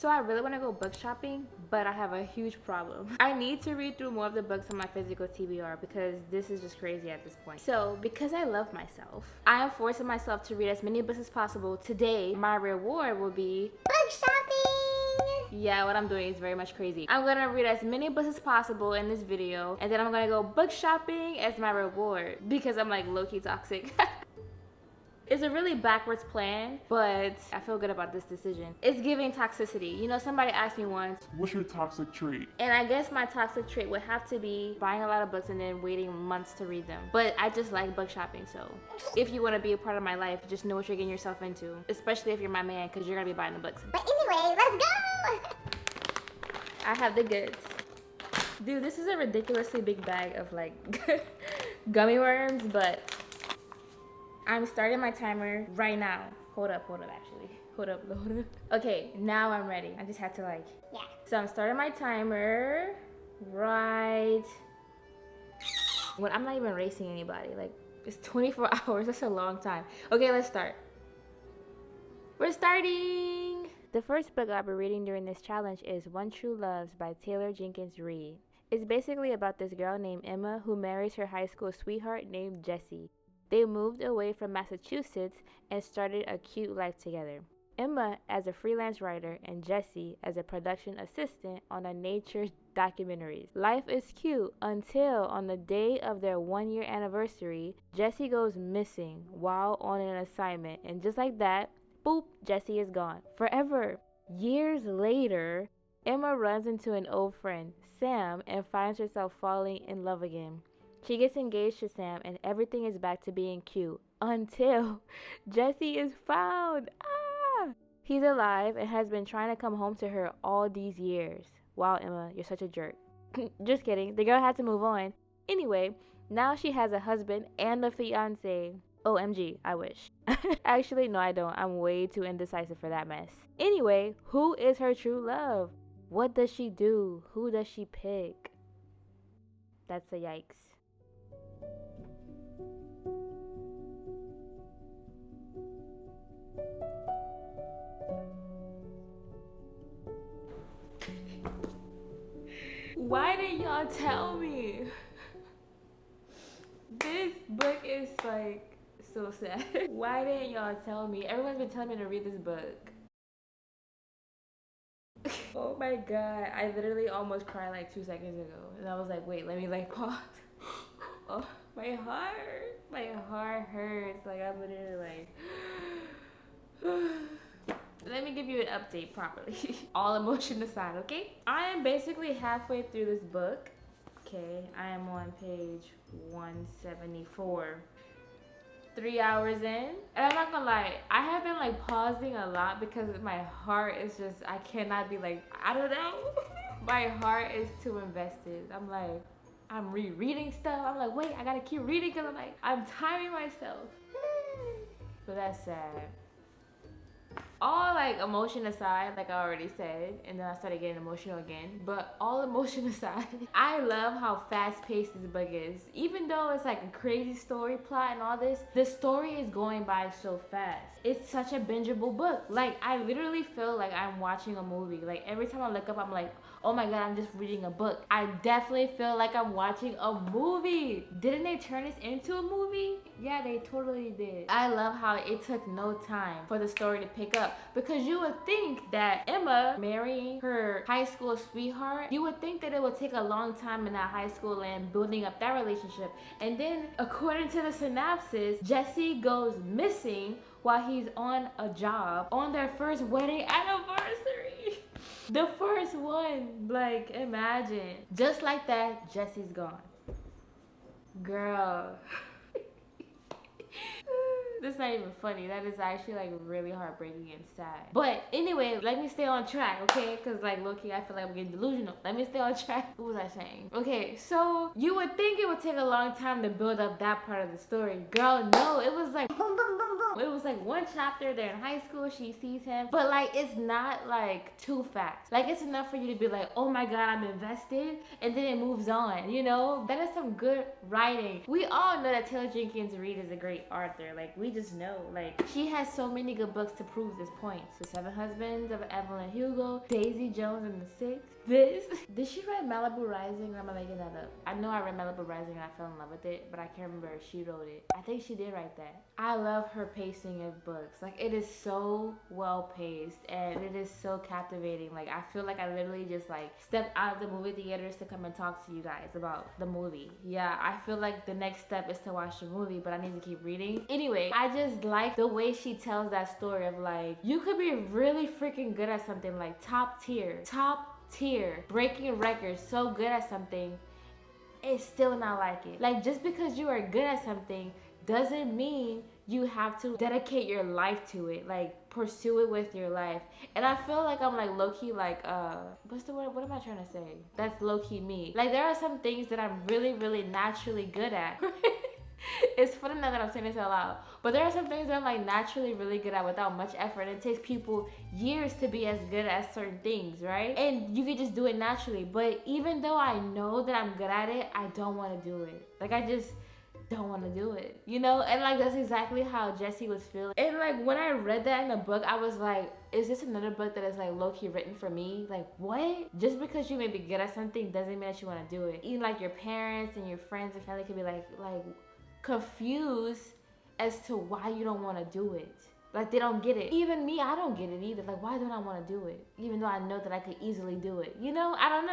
So I really want to go book shopping, but I have a huge problem. I need to read through more of the books on my physical TBR because this is just crazy at this point. So because I love myself, I am forcing myself to read as many books as possible. Today, my reward will be book shopping. Yeah, what I'm doing is very much crazy. I'm gonna read as many books as possible in this video, and then I'm gonna go book shopping as my reward because I'm like low-key toxic. It's a really backwards plan, but I feel good about this decision. It's giving toxicity. You know, somebody asked me once, what's your toxic trait? and I guess my toxic trait would have to be buying a lot of books and then waiting months to read them. But I just like book shopping, so if you want to be a part of my life, just know what you're getting yourself into, especially if you're my man, because you're gonna be buying the books. But anyway, let's go. I have the goods. Dude, this is a ridiculously big bag of like gummy worms, but I'm starting my timer right now. Hold up, actually. Hold up. Okay, now I'm ready. I just had to like, Yeah. So I'm starting my timer right. Well, I'm not even racing anybody. Like, it's 24 hours, that's a long time. Okay, let's start. We're starting. The first book I'll be reading during this challenge is One True Loves by Taylor Jenkins Reid. It's basically about this girl named Emma who marries her high school sweetheart named Jesse. They moved away from Massachusetts and started a cute life together. Emma as a freelance writer and Jesse as a production assistant on a nature documentaries. Life is cute until on the day of their 1-year anniversary, Jesse goes missing while on an assignment, and just like that, boop, Jesse is gone forever. Years later, Emma runs into an old friend, Sam, and finds herself falling in love again. She gets engaged to Sam and everything is back to being cute until Jesse is found. Ah! He's alive and has been trying to come home to her all these years. Wow, Emma, you're such a jerk. Just kidding. The girl had to move on. Anyway, now she has a husband and a fiance. OMG, I wish. Actually, no, I don't. I'm way too indecisive for that mess. Anyway, who is her true love? What does she do? Who does she pick? That's a yikes. Why didn't y'all tell me? This book is like so sad. Why didn't y'all tell me? Everyone's been telling me to read this book. Oh my god, I literally almost cried like 2 seconds ago. And I was like, wait, let me like pause. Oh, my heart hurts. Like I'm literally like let me give you an update properly. All emotion aside, okay? I am basically halfway through this book. Okay, I am on page 174. 3 hours in. And I'm not gonna lie, I have been like pausing a lot because my heart is just, I cannot be like, I don't know. My heart is too invested. I'm like, I'm rereading stuff. I'm like, wait, I gotta keep reading because I'm like, I'm timing myself. But that's sad. All like emotion aside, like I already said, and then I started getting emotional again, but all emotion aside, I love how fast paced this book is. Even though it's like a crazy story plot and all this, the story is going by so fast. It's such a bingeable book. Like I literally feel like I'm watching a movie. Like every time I look up, I'm like, oh my god, I'm just reading a book. I definitely feel like I'm watching a movie. Didn't they turn this into a movie? Yeah, they totally did. I love how it took no time for the story to pick up, because you would think that Emma marrying her high school sweetheart, you would think that it would take a long time in that high school and building up that relationship. And then according to the synopsis, Jesse goes missing while he's on a job on their first wedding anniversary. The first one, like imagine. Just like that, Jesse's gone. Girl. That's not even funny. That is actually like really heartbreaking and sad. But anyway, let me stay on track, okay? Because like low-key, I feel like I'm getting delusional. Let me stay on track. What was I saying? Okay, so you would think it would take a long time to build up that part of the story. Girl, no, it was like boom, boom, boom, boom. It was like one chapter, they're in high school, she sees him, but like it's not like too fast. Like it's enough for you to be like, oh my god, I'm invested, and then it moves on, you know? That is some good writing. We all know that Taylor Jenkins Reid is a great author. Like we just know. Like she has so many good books to prove this point. The Seven Husbands of Evelyn Hugo, Daisy Jones and the Six. Did she write Malibu Rising, or am I making that up? I know I read Malibu Rising and I fell in love with it, but I can't remember if she wrote it. I think she did write that. I love her pacing of books. Like it is so well paced and it is so captivating. Like I feel like I literally just like stepped out of the movie theaters to come and talk to you guys about the movie. Yeah, I feel like the next step is to watch the movie, but I need to keep reading. Anyway, I just like the way she tells that story of like, you could be really freaking good at something, like top tier, breaking records, so good at something, and still not like it. Like just because you are good at something doesn't mean you have to dedicate your life to it, like pursue it with your life. And I feel like I'm like low-key like what's the word, what am I trying to say? That's low-key me. Like there are some things that I'm really naturally good at. It's funny now that I'm saying this out loud, but there are some things that I'm like naturally really good at without much effort. It takes people years to be as good at certain things, right? And you can just do it naturally. But even though I know that I'm good at it, I don't want to do it. Like I just don't want to do it, you know? And like that's exactly how Jessie was feeling. And like when I read that in the book, I was like, is this another book that is like low-key written for me? Like what? Just because you may be good at something doesn't mean that you want to do it. Even like your parents and your friends and family could be like confused as to why you don't want to do it. Like they don't get it. Even me, I don't get it either. Like why don't I want to do it? Even though I know that I could easily do it. You know? I don't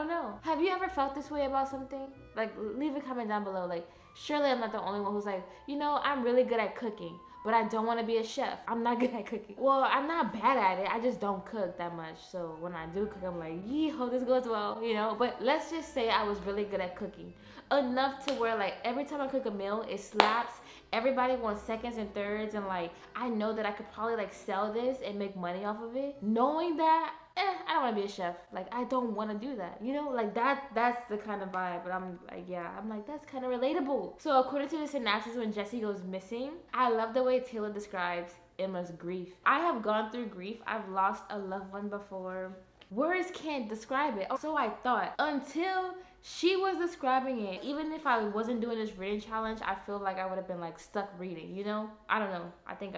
know. Have you ever felt this way about something? Like leave a comment down below. Like surely I'm not the only one who's like, you know, I'm really good at cooking, but I don't want to be a chef. I'm not good at cooking. Well, I'm not bad at it. I just don't cook that much. So when I do cook, I'm like, yee, hope this goes well, you know? But let's just say I was really good at cooking. Enough to where like every time I cook a meal, it slaps. Everybody wants seconds and thirds, and like I know that I could probably like sell this and make money off of it. Knowing that, I don't want to be a chef. Like I don't want to do that. You know, like that's the kind of vibe. But I'm like, yeah, I'm like that's kind of relatable. So according to the synopsis, when Jessie goes missing, I love the way Taylor describes Emma's grief. I have gone through grief. I've lost a loved one before. Words can't describe it. So I thought until she was describing it. Even if I wasn't doing this reading challenge, I feel like I would have been like stuck reading, you know? I don't know. I think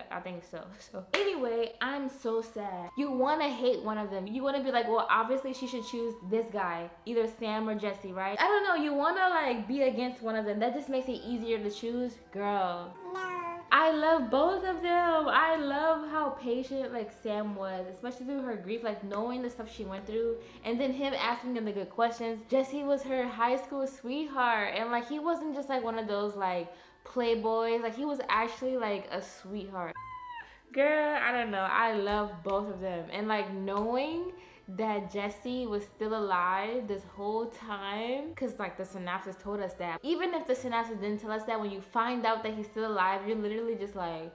so. So anyway, I'm so sad. You want to hate one of them. You want to be like, well, obviously she should choose this guy, either Sam or Jessie, right? I don't know. You want to like be against one of them. That just makes it easier to choose. Girl. No. I love both of them. I love how patient like Sam was, especially through her grief, like knowing the stuff she went through, and then him asking him the good questions. Jessie was her high school sweetheart, and like he wasn't just like one of those like playboys. Like he was actually like a sweetheart. Girl, I don't know. I love both of them, and like knowing that Jessie was still alive this whole time, because like the synopsis told us that. Even if the synopsis didn't tell us that, when you find out that he's still alive, you're literally just like,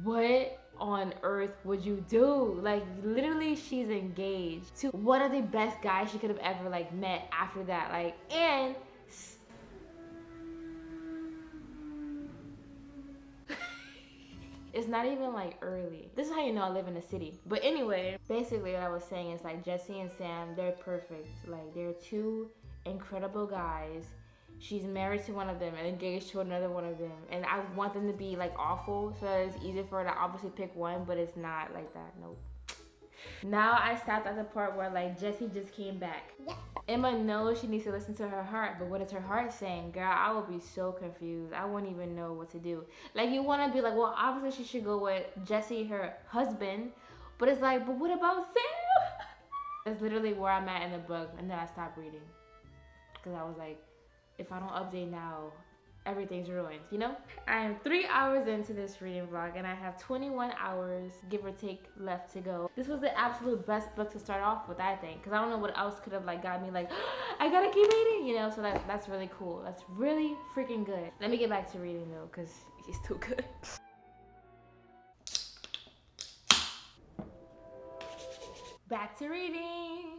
what on earth would you do? Like literally she's engaged to one of the best guys she could have ever like met after that. Like, and it's not even like early. This is how you know I live in the city. But anyway, basically what I was saying is like Jessie and Sam, they're perfect. Like they're two incredible guys. She's married to one of them and engaged to another one of them. And I want them to be like awful so that it's easy for her to obviously pick one, but it's not like that. Nope. Now I stopped at the part where like Jessie just came back. Yep. Emma knows she needs to listen to her heart, but what is her heart saying? Girl, I would be so confused. I wouldn't even know what to do. Like you want to be like, well, obviously she should go with Jessie, her husband, but it's like, but what about Sam? That's literally where I'm at in the book, and then I stopped reading because I was like, if I don't update now, everything's ruined, you know? I am 3 hours into this reading vlog and I have 21 hours, give or take, left to go. This was the absolute best book to start off with, I think, because I don't know what else could have like got me like, I gotta keep reading, you know? So that's really cool. That's really freaking good. Let me get back to reading though, because it's too good. Back to reading.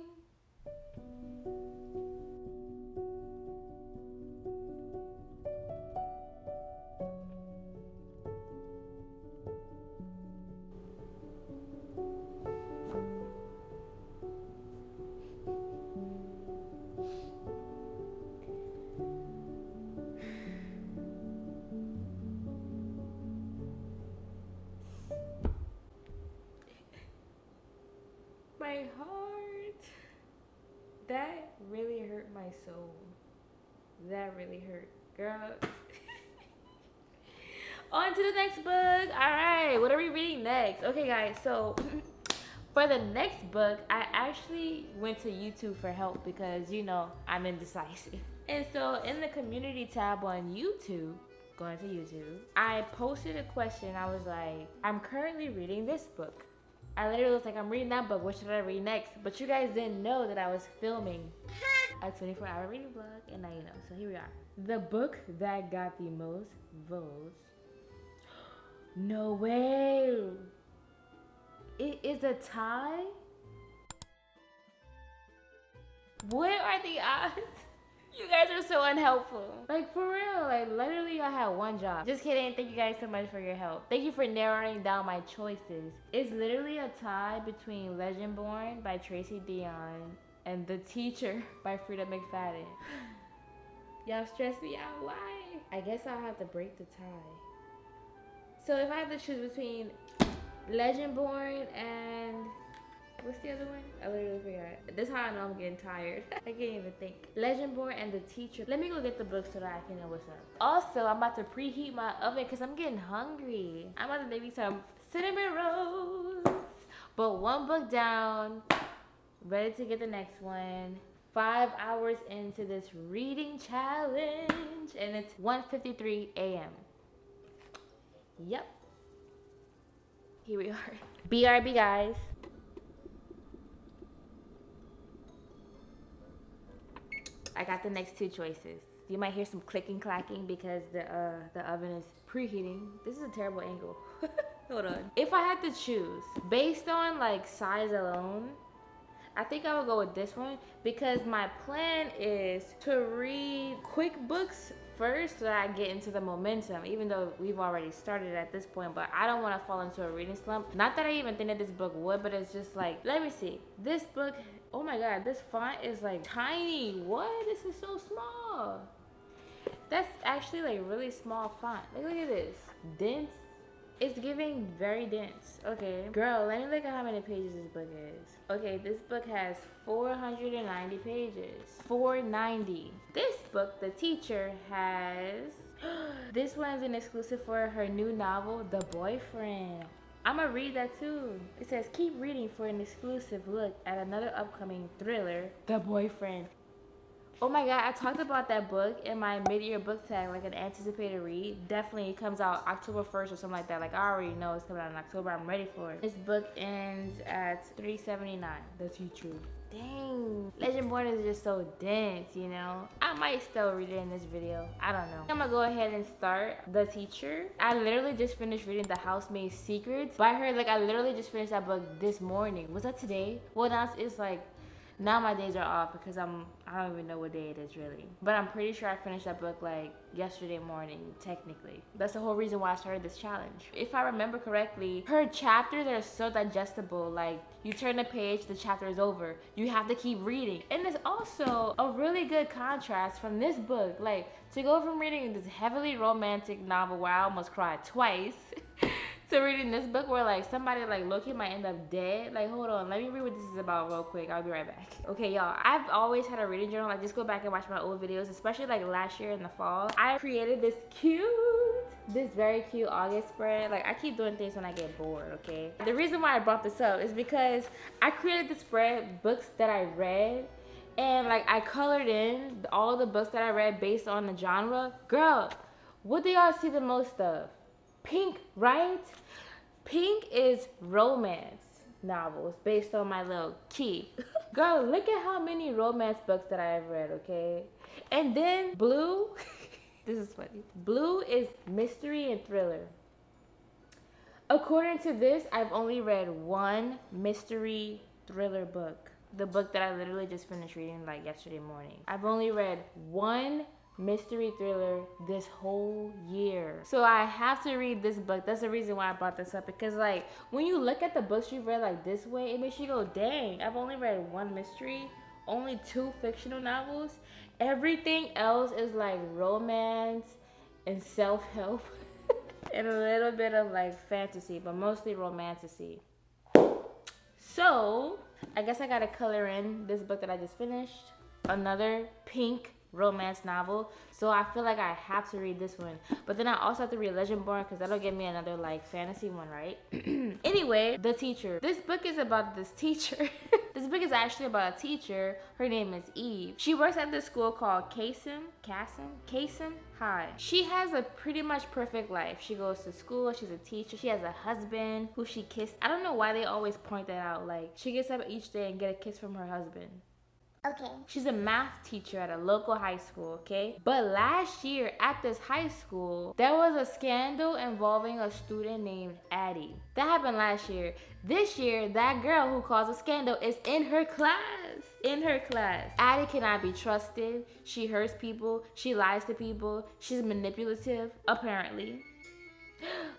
heart. That really hurt my soul. That really hurt. Girl. On to the next book. Alright, what are we reading next? Okay, guys, so for the next book, I actually went to YouTube for help because, you know, I'm indecisive. And so in the community tab on YouTube, going to YouTube, I posted a question. I was like, I'm currently reading this book. I literally was like, I'm reading that book. What should I read next? But you guys didn't know that I was filming a 24-hour reading vlog, and now you know. So here we are. The book that got the most votes. No way. It is a tie? What are the odds? You guys are so unhelpful. Like, for real. Like, literally, I had one job. Just kidding. Thank you guys so much for your help. Thank you for narrowing down my choices. It's literally a tie between Legendborn by Tracy Dion and The Teacher by Frida McFadden. Y'all stress me out. Why? I guess I'll have to break the tie. So if I have to choose between Legendborn and what's the other one? I literally forgot. This is how I know I'm getting tired. I can't even think. Legendborn and The Teacher. Let me go get the book so that I can know what's up. Also, I'm about to preheat my oven because I'm getting hungry. I'm about to make me some cinnamon rolls. But one book down, ready to get the next one. 5 hours into this reading challenge, and it's 1:53 a.m. Yep. Here we are. BRB, guys. I got the next two choices. You might hear some clicking clacking because the oven is preheating. This is a terrible angle. Hold on. If I had to choose based on like size alone, I think I would go with this one because my plan is to read quick books first so that I get into the momentum, even though we've already started at this point, but I don't want to fall into a reading slump. Not that I even think that this book would, but it's just like, let me see. This book, oh my God, this font is like tiny. What? This is so small. That's actually like really small font. Like, look at this. Dense. It's giving very dense. Okay. Girl, let me look at how many pages this book is. Okay, this book has 490 pages. 490. This book, The Teacher, has... This one is an exclusive for her new novel, The Boyfriend. I'm gonna read that too. It says, keep reading for an exclusive look at another upcoming thriller, The Boyfriend. Oh my God, I talked about that book in my mid-year book tag, like an anticipated read. Definitely it comes out October 1st or something like that. Like, I already know it's coming out in October. I'm ready for it. This book ends at 379. The Teacher. Dang. Legendborn is just so dense, you know? I might still read it in this video. I don't know. I'm gonna go ahead and start The Teacher. I literally just finished reading The Housemaid's Secrets by her. Like, I literally just finished that book this morning. Was that today? Well, now it's like... Now my days are off because I don't even know what day it is really. But I'm pretty sure I finished that book like yesterday morning, technically. That's the whole reason why I started this challenge. If I remember correctly, her chapters are so digestible. Like, you turn the page, the chapter is over. You have to keep reading. And it's also a really good contrast from this book. Like, to go from reading this heavily romantic novel where I almost cried twice to reading this book where like somebody like low-key might end up dead. Like, hold on, let me read what this is about real quick. I'll be right back. Okay, y'all, I've always had a reading journal. Like, just go back and watch my old videos, especially like last year in the fall. I created this very cute August spread. Like, I keep doing things when I get bored, okay? The reason why I brought this up is because I created this spread, books that I read, and like I colored in all the books that I read based on the genre. Girl, what do y'all see the most of? Pink, right? Pink is romance novels based on my little key. Girl, look at how many romance books that I have read, okay? And then blue, this is funny. Blue is mystery and thriller. According to this, I've only read one mystery thriller book. The book that I literally just finished reading like yesterday morning. I've only read one mystery thriller this whole year. So I have to read this book. That's the reason why I brought this up, because like when you look at the books you've read like this way, it makes you go, dang, I've only read one mystery, only 2 fictional novels. Everything else is like romance and self-help and a little bit of like fantasy, but mostly romantasy. So I guess I gotta color in this book that I just finished. Another pink romance novel. So I feel like I have to read this one. But then I also have to read Legendborn because that'll give me another like fantasy one, right? Anyway, The Teacher. This book is about this teacher. This book is actually about a teacher. Her name is Eve. She works at this school called Kasem High. She has a pretty much perfect life. She goes to school, she's a teacher, she has a husband who she kissed. I don't know why they always point that out. Like, she gets up each day and get a kiss from her husband. Okay. She's a math teacher at a local high school, okay? But last year at this high school, there was a scandal involving a student named Addie. That happened last year. This year, that girl who caused a scandal is in her class. In her class. Addie cannot be trusted. She hurts people. She lies to people. She's manipulative, apparently.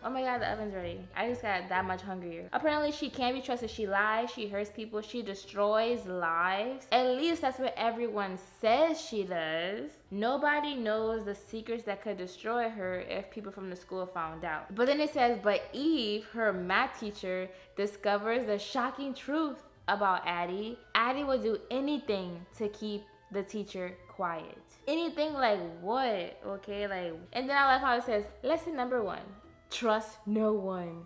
Oh my god, the oven's ready. I just got that much hungrier. Apparently, she can't be trusted. She lies, she hurts people, she destroys lives. At least that's what everyone says she does. Nobody knows the secrets that could destroy her if people from the school found out. But then it says, but Eve, her math teacher, discovers the shocking truth about Addie. Addie would do anything to keep the teacher quiet. Anything, like what? Okay, like, and then I like how it says, lesson number 1. Trust no one.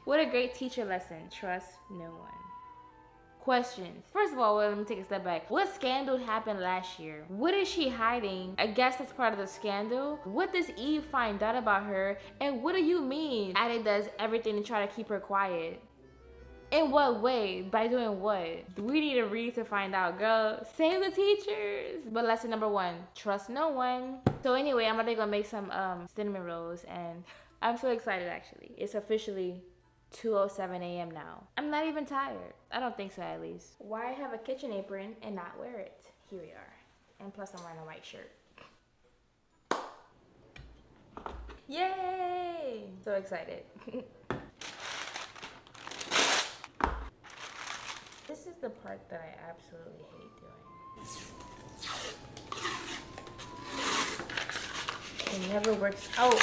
What a great teacher lesson. Trust no one. Questions. First of all, let me take a step back. What scandal happened last year? What is she hiding? I guess that's part of the scandal. What does Eve find out about her? And what do you mean Addie does everything to try to keep her quiet? In what way? By doing what? We need to read to find out, girl. Save the teachers. But lesson number 1, trust no one. So anyway, I'm gonna go make some cinnamon rolls, and I'm so excited actually. It's officially 2:07 a.m. now. I'm not even tired. I don't think so, at least. Why have a kitchen apron and not wear it? Here we are. And plus I'm wearing a white shirt. Yay! So excited. This is the part that I absolutely hate doing. It never works out.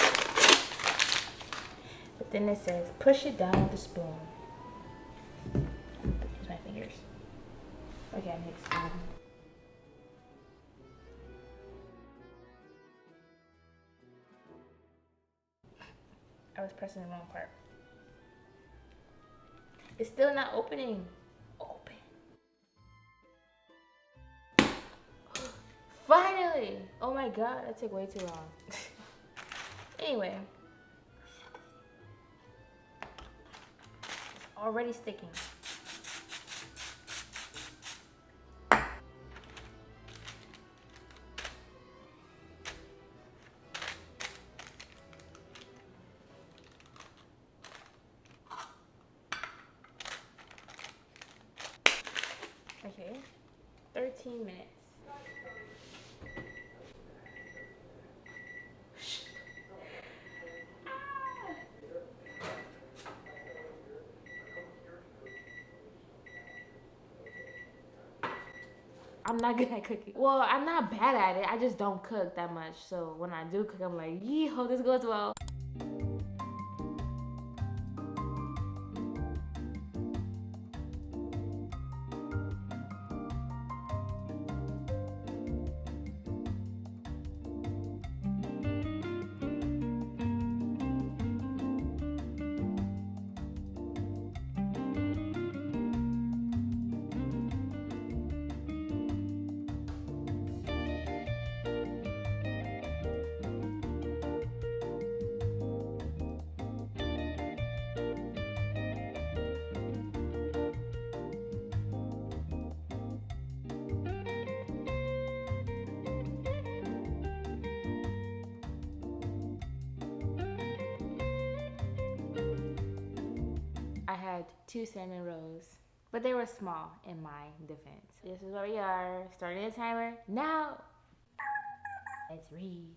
But then it says, push it down with the spoon. Use my fingers. Okay, I need a spoon. I was pressing the wrong part. It's still not opening. Open. Finally! Oh my god, that took way too long. Anyway. It's already sticking. Okay, 13 minutes. I'm not good at cooking. Well, I'm not bad at it. I just don't cook that much. So when I do cook, I'm like, yee, hope this goes well. I had 2 cinnamon rolls, but they were small in my defense. This is where we are, starting the timer now. Let's read.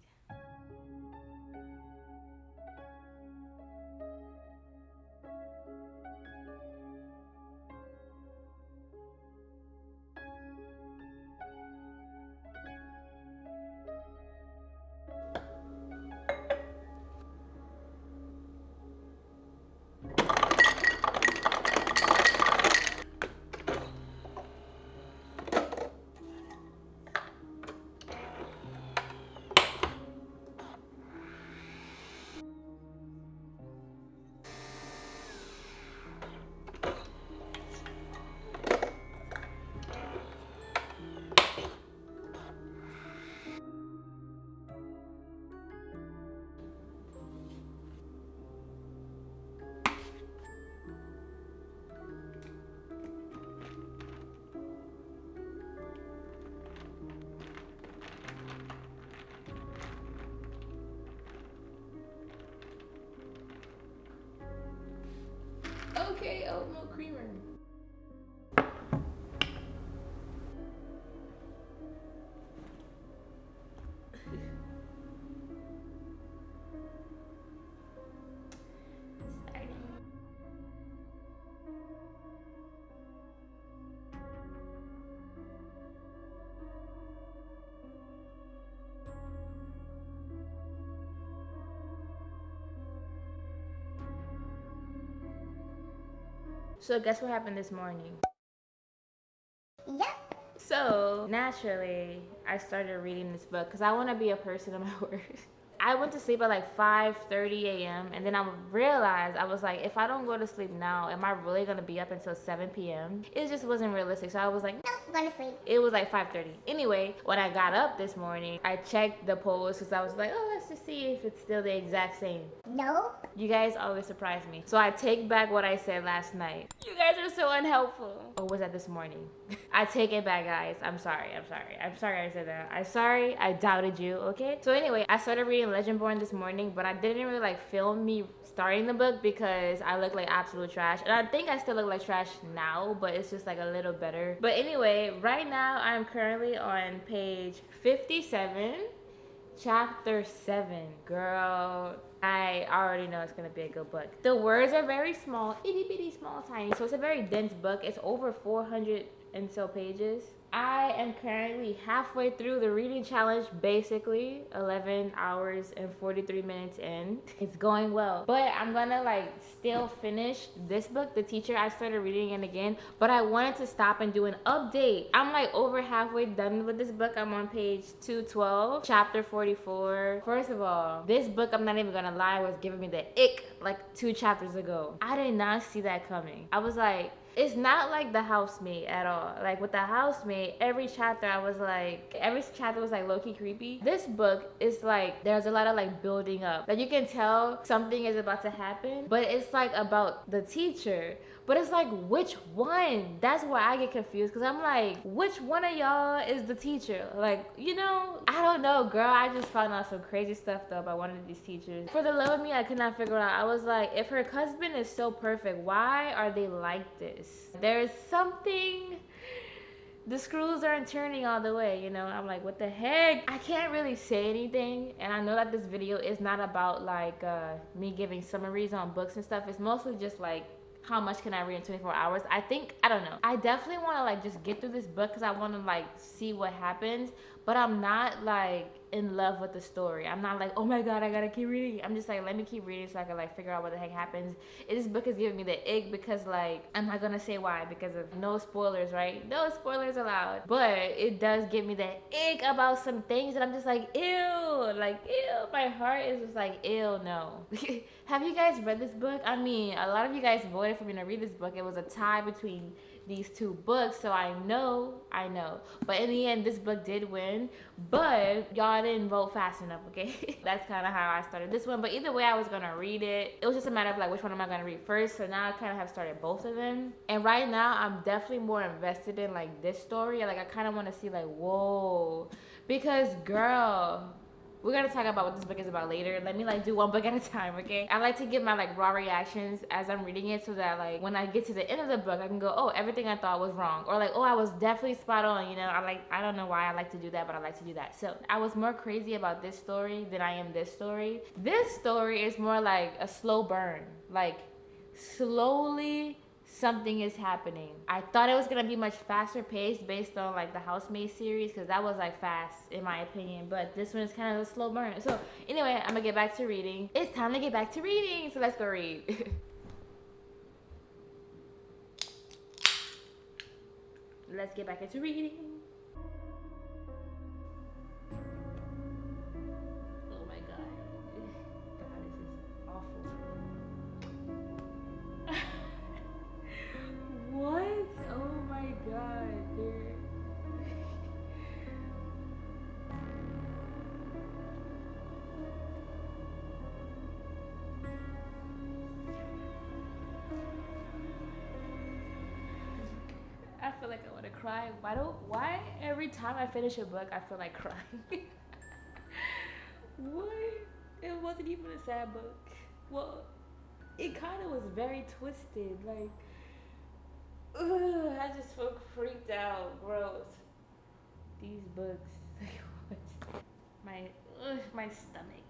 Okay, oat milk creamer. So guess what happened this morning? Yep. So naturally, I started reading this book because I want to be a person of my word. I went to sleep at like 5:30 a.m. and then I realized, I was like, if I don't go to sleep now, am I really gonna be up until 7 p.m.? It just wasn't realistic. So I was like, Nope, going to sleep. it was like 5:30. Anyway, when I got up this morning, I checked the polls because I was like, oh, let's just see if it's still the exact same. Nope. You guys always surprise me. So I take back what I said last night. You guys are so unhelpful. Or was that this morning? I take it back, guys. I'm sorry I said that. I'm sorry I doubted you, okay? So anyway, I started reading Legendborn this morning, but I didn't really like film me starting the book because I look like absolute trash. And I think I still look like trash now, but it's just like a little better. But anyway, right now I'm currently on page 57. Chapter 7. Girl, I already know it's gonna be a good book. The words are very small, itty bitty small, tiny. So it's a very dense book. It's over 400 and so pages. I am currently halfway through the reading challenge, basically 11 hours and 43 minutes in. It's going well, but I'm gonna like still finish this book, The Teacher. I started reading it again, but I wanted to stop and do an update. I'm like over halfway done with this book. I'm on page 212, chapter 44. First of all, this book, I'm not even gonna lie, was giving me the ick like 2 chapters ago. I did not see that coming. I was like, it's not like The Housemaid at all. Like with The Housemaid, every chapter was like low-key creepy. This book is like, there's a lot of like building up. Like you can tell something is about to happen, but it's like about the teacher. But it's like, which one? That's where I get confused, because I'm like, which one of y'all is the teacher? Like, you know, I don't know, girl. I just found out some crazy stuff though about one of these teachers. For the love of me, I could not figure it out. I was like, if her husband is so perfect, why are they like this? There's something, the screws aren't turning all the way, you know? I'm like, what the heck? I can't really say anything, and I know that this video is not about like me giving summaries on books and stuff. It's mostly just like, how much can I read in 24 hours? I don't know. I definitely want to like just get through this book because I want to like see what happens, but I'm not like in love with the story. I'm not like, oh my god, I gotta keep reading. I'm just like, let me keep reading so I can like figure out what the heck happens. This book is giving me the ick because like, I'm not gonna say why, because of no spoilers, right? No spoilers allowed. But it does give me the ick about some things that I'm just like, ew, like, ew. My heart is just like, ew, no. Have you guys read this book? I mean, a lot of you guys voted for me to read this book. It was a tie between these 2 books, so I know. But in the end, this book did win, but y'all didn't vote fast enough, okay? That's kind of how I started this one, but either way, I was gonna read it. It was just a matter of like, which one am I gonna read first? So now I kind of have started both of them, and right now, I'm definitely more invested in like this story. Like, I kind of want to see like, whoa, because girl, we're gonna talk about what this book is about later. Let me like do one book at a time, okay? I like to give my like raw reactions as I'm reading it, so that like when I get to the end of the book, I can go, oh, everything I thought was wrong, or like, oh, I was definitely spot on, you know? I don't know why I like to do that, but I like to do that. So I was more crazy about this story than I am this story. This story is more like a slow burn, like slowly something is happening. I thought it was gonna be much faster paced based on like the Housemaid series, because that was like fast in my opinion, but this one is kind of a slow burn. So anyway, I'm gonna get back to reading. It's time to get back to reading, so let's go read. Let's get back into reading. Oh my god. God, this is awful. What? Oh my god, dude. I feel like I want to cry. Why every time I finish a book I feel like crying? What? It wasn't even a sad book. Well, it kind of was very twisted. Like, ugh, I just felt freaked out. Gross. These books. Like, what? My stomach.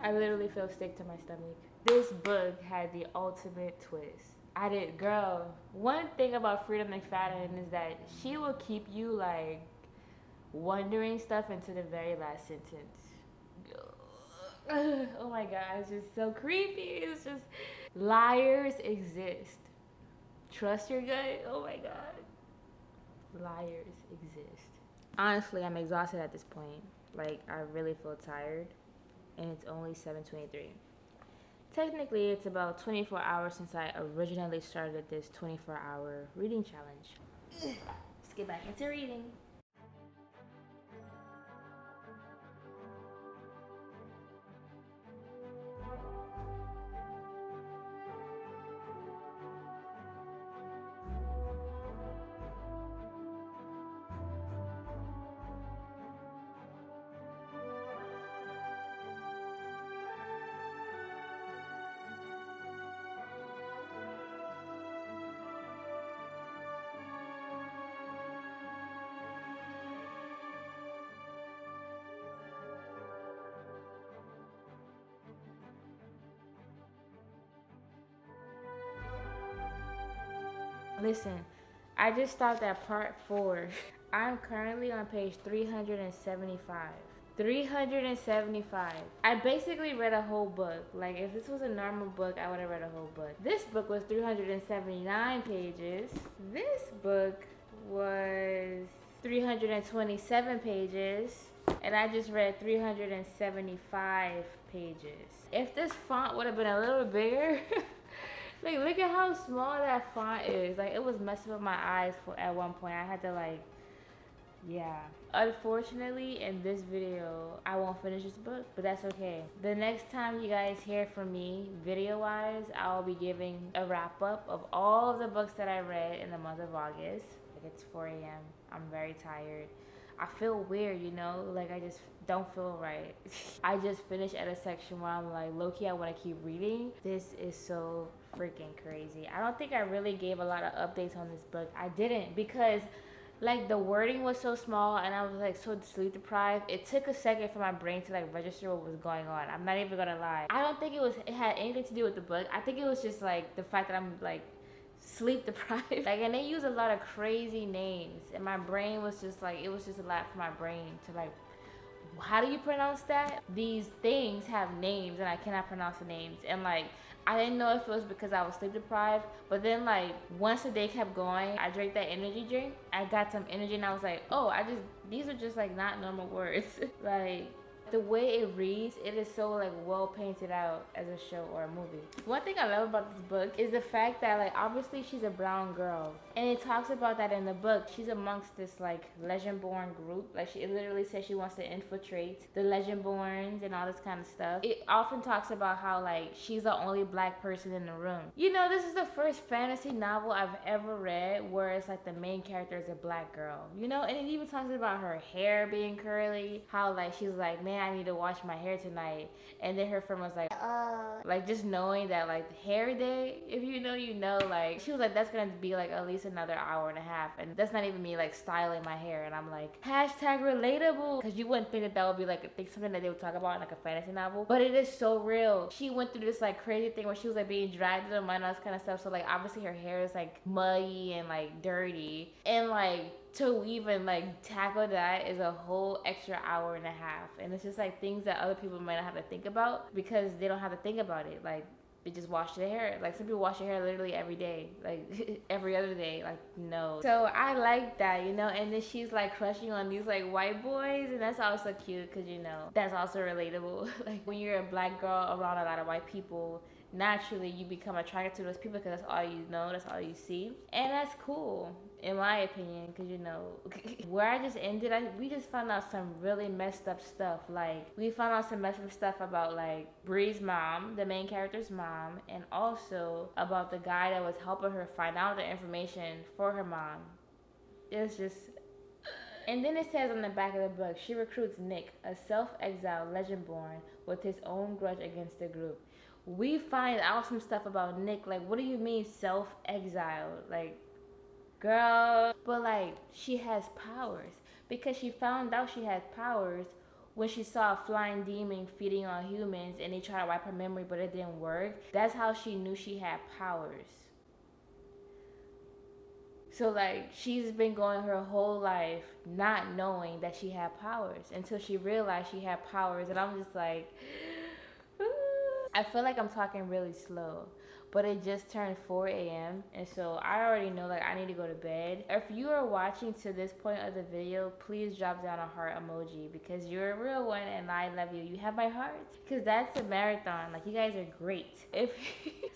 I literally feel sick to my stomach. This book had the ultimate twist. I did, girl. One thing about Freedom McFadden is that she will keep you like wondering stuff into the very last sentence. Oh my god, it's just so creepy. It's just liars exist. Trust your gut. Oh my god. Liars exist. Honestly, I'm exhausted at this point. Like, I really feel tired. And it's only 7:23. Technically, it's about 24 hours since I originally started this 24-hour reading challenge. Let's get back into reading. Listen, I just stopped at part 4. I'm currently on page 375. 375. I basically read a whole book. Like, if this was a normal book, I would have read a whole book. This book was 379 pages. This book was 327 pages. And I just read 375 pages. If this font would have been a little bigger, like, look at how small that font is. Like, it was messing with my eyes at one point. I had to, like, yeah. Unfortunately, in this video, I won't finish this book, but that's okay. The next time you guys hear from me, video-wise, I'll be giving a wrap-up of all of the books that I read in the month of August. Like, it's 4 a.m. I'm very tired. I feel weird, you know? Like, I just don't feel right. I just finished at a section where I'm like, low-key, I want to keep reading. This is so freaking crazy. I don't think I really gave a lot of updates on this book. I didn't, because like the wording was so small and I was like so sleep deprived. It took a second for my brain to like register what was going on. I'm not even gonna lie. I don't think it had anything to do with the book. I think it was just like the fact that I'm like sleep deprived. Like, and they use a lot of crazy names and my brain was just like, it was just a lot for my brain to like, how do you pronounce that? These things have names and I cannot pronounce the names. And like, I didn't know if it was because I was sleep deprived, but then like once the day kept going, I drank that energy drink. I got some energy and I was like, oh, these are just like not normal words. Like, the way it reads, it is so like well painted out as a show or a movie. One thing I love about this book is the fact that like obviously she's a brown girl, and it talks about that in the book. She's amongst this like Legendborn group. Like, it literally says she wants to infiltrate the Legendborns and all this kind of stuff. It often talks about how like she's the only black person in the room. You know, this is the first fantasy novel I've ever read where it's like the main character is a black girl, you know. And it even talks about her hair being curly, how like she's like, man, I need to wash my hair tonight. And then her friend was like just knowing that like hair day, if you know, you know, like she was like, that's gonna be like at least another hour and a half, and that's not even me like styling my hair. And I'm like, hashtag relatable, because you wouldn't think that that would be like something that they would talk about in like a fantasy novel, but it is so real. She went through this like crazy thing where she was like being dragged to the mud and all this kind of stuff, so like obviously her hair is like muddy and like dirty, and like to even like tackle that is a whole extra hour and a half. And it's just like things that other people might not have to think about because they don't have to think about it. Like, they just wash their hair. Like, some people wash their hair literally every day, like every other day. Like, no. So I like that, you know. And then she's like crushing on these like white boys, and that's also cute because, you know, that's also relatable. Like, when you're a black girl around a lot of white people, naturally you become attracted to those people because that's all you know, that's all you see, and that's cool in my opinion. Because, you know, where I just ended, we just found out some really messed up stuff. Like, we found out some messed up stuff about like Bree's mom, the main character's mom, and also about the guy that was helping her find out the information for her mom. It's just. And then it says on the back of the book, she recruits Nick, a self-exiled Legendborn, with his own grudge against the group. we find out some stuff about Nick. Like, what do you mean self-exiled? Like, girl. But like, she has powers because she found out she had powers when she saw a flying demon feeding on humans and they tried to wipe her memory, but it didn't work. That's how she knew she had powers. So like, she's been going her whole life not knowing that she had powers until she realized she had powers. And I'm just like, I feel like I'm talking really slow, but it just turned 4 a.m. and so I already know like I need to go to bed. If you are watching to this point of the video, please drop down a heart emoji because you're a real one and I love you. You have my heart because that's a marathon. Like, you guys are great. If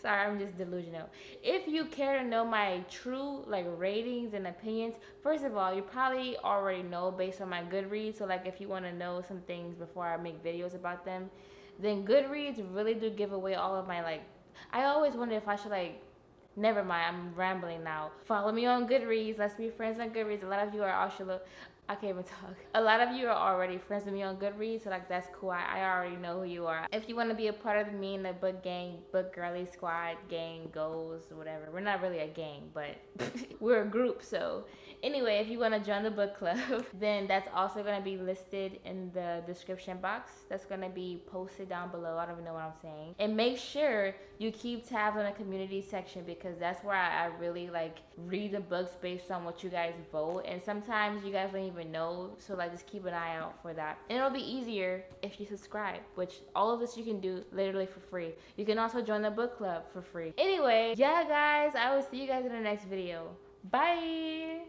sorry, I'm just delusional. If you care to know my true like ratings and opinions, first of all, you probably already know based on my Goodreads. So like, if you want to know some things before I make videos about them, then Goodreads really do give away all of my like, I always wonder if I should like, never mind, I'm rambling now. Follow me on Goodreads. Let's be friends on Goodreads. A lot of you are actually, I can't even talk. A lot of you are already friends with me on Goodreads, so like that's cool. I already know who you are. If you want to be a part of me and the book gang, book girly squad, gang, goals, whatever. We're not really a gang, but we're a group. So anyway, if you want to join the book club, then that's also going to be listed in the description box. That's going to be posted down below. I don't even know what I'm saying. And make sure you keep tabs on the community section because that's where I really like read the books based on what you guys vote. And sometimes you guys don't even know, so like just keep an eye out for that. And it'll be easier if you subscribe, which all of this you can do literally for free. You can also join the book club for free. Anyway, yeah guys, I will see you guys in the next video. Bye.